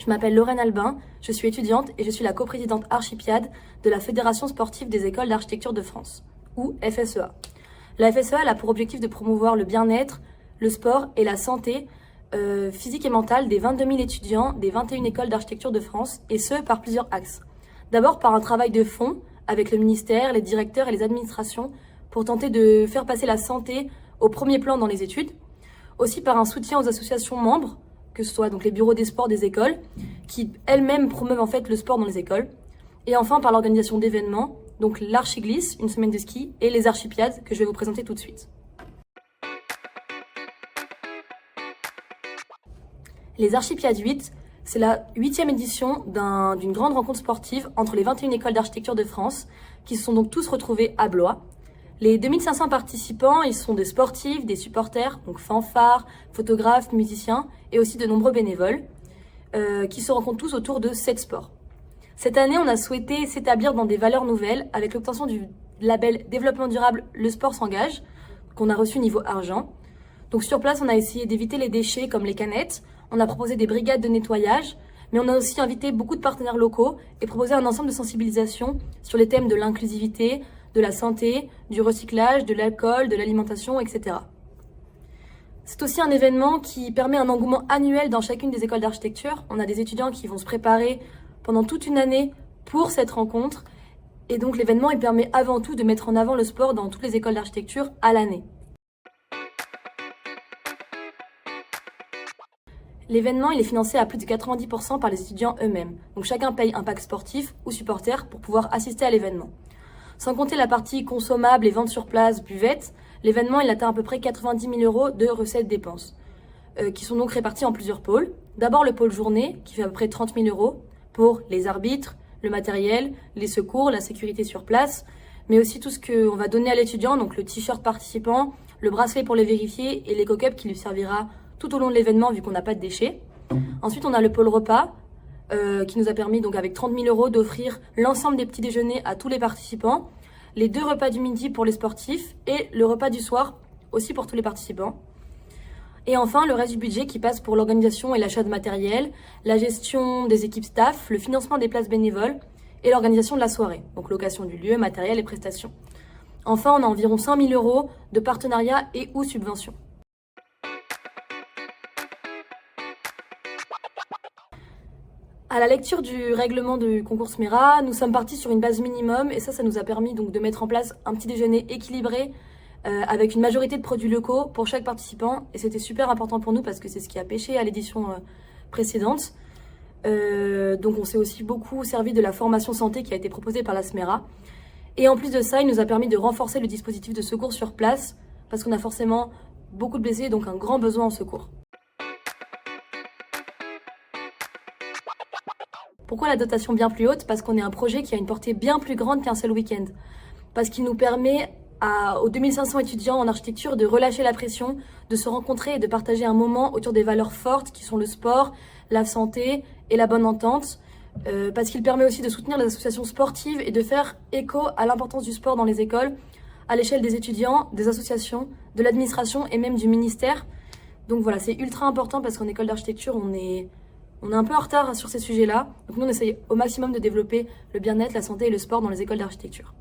Je m'appelle Lorraine Albin, je suis étudiante et je suis la coprésidente Archipiade de la Fédération sportive des écoles d'architecture de France, ou FSEA. La FSEA elle a pour objectif de promouvoir le bien-être, le sport et la santé physique et mentale des 22 000 étudiants des 21 écoles d'architecture de France, et ce, par plusieurs axes. D'abord par un travail de fond avec le ministère, les directeurs et les administrations pour tenter de faire passer la santé au premier plan dans les études. Aussi par un soutien aux associations membres, que ce soit donc les bureaux des sports des écoles, qui elles-mêmes promeuvent en fait le sport dans les écoles. Et enfin par l'organisation d'événements, donc l'Archiglisse, une semaine de ski, et les Archipiades, que je vais vous présenter tout de suite. Les Archipiades 8, c'est la 8e édition d'une grande rencontre sportive entre les 21 écoles d'architecture de France, qui se sont donc tous retrouvés à Blois. Les 2500 participants, ils sont des sportifs, des supporters, donc fanfares, photographes, musiciens, et aussi de nombreux bénévoles, qui se rencontrent tous autour de 7 sports. Cette année, on a souhaité s'établir dans des valeurs nouvelles avec l'obtention du label développement durable Le Sport s'engage, qu'on a reçu niveau argent. Donc sur place, on a essayé d'éviter les déchets comme les canettes, on a proposé des brigades de nettoyage, mais on a aussi invité beaucoup de partenaires locaux et proposé un ensemble de sensibilisation sur les thèmes de l'inclusivité, de la santé, du recyclage, de l'alcool, de l'alimentation, etc. C'est aussi un événement qui permet un engouement annuel dans chacune des écoles d'architecture. On a des étudiants qui vont se préparer pendant toute une année pour cette rencontre. Et donc l'événement, il permet avant tout de mettre en avant le sport dans toutes les écoles d'architecture à l'année. L'événement, il est financé à plus de 90% par les étudiants eux-mêmes. Donc chacun paye un pack sportif ou supporter pour pouvoir assister à l'événement. Sans compter la partie consommable et vente sur place, buvette, l'événement, il atteint à peu près 90 000 € de recettes dépenses, qui sont donc répartis en plusieurs pôles. D'abord le pôle journée, qui fait à peu près 30 000 € pour les arbitres, le matériel, les secours, la sécurité sur place, mais aussi tout ce qu'on va donner à l'étudiant, donc le t-shirt participant, le bracelet pour les vérifier et l'éco-cup qui lui servira tout au long de l'événement vu qu'on n'a pas de déchets. Ensuite, on a le pôle repas qui nous a permis, donc avec 30 000 € d'offrir l'ensemble des petits déjeuners à tous les participants, les 2 repas du midi pour les sportifs et le repas du soir aussi pour tous les participants. Et enfin, le reste du budget qui passe pour l'organisation et l'achat de matériel, la gestion des équipes staff, le financement des places bénévoles et l'organisation de la soirée, donc location du lieu, matériel et prestations. Enfin, on a environ 5 000 € de partenariats et ou subventions. À la lecture du règlement du concours SMERA, nous sommes partis sur une base minimum et ça nous a permis donc de mettre en place un petit déjeuner équilibré avec une majorité de produits locaux pour chaque participant, et c'était super important pour nous parce que c'est ce qui a pêché à l'édition précédente. Donc on s'est aussi beaucoup servi de la formation santé qui a été proposée par la SMERA, et en plus de ça, il nous a permis de renforcer le dispositif de secours sur place parce qu'on a forcément beaucoup de blessés, donc un grand besoin en secours. Pourquoi la dotation bien plus haute? Parce qu'on est un projet qui a une portée bien plus grande qu'un seul week-end. Parce qu'il nous permet aux 2500 étudiants en architecture de relâcher la pression, de se rencontrer et de partager un moment autour des valeurs fortes qui sont le sport, la santé et la bonne entente. Parce qu'il permet aussi de soutenir les associations sportives et de faire écho à l'importance du sport dans les écoles, à l'échelle des étudiants, des associations, de l'administration et même du ministère. Donc voilà, c'est ultra important parce qu'en école d'architecture, on est un peu en retard sur ces sujets-là. Donc nous, on essaye au maximum de développer le bien-être, la santé et le sport dans les écoles d'architecture.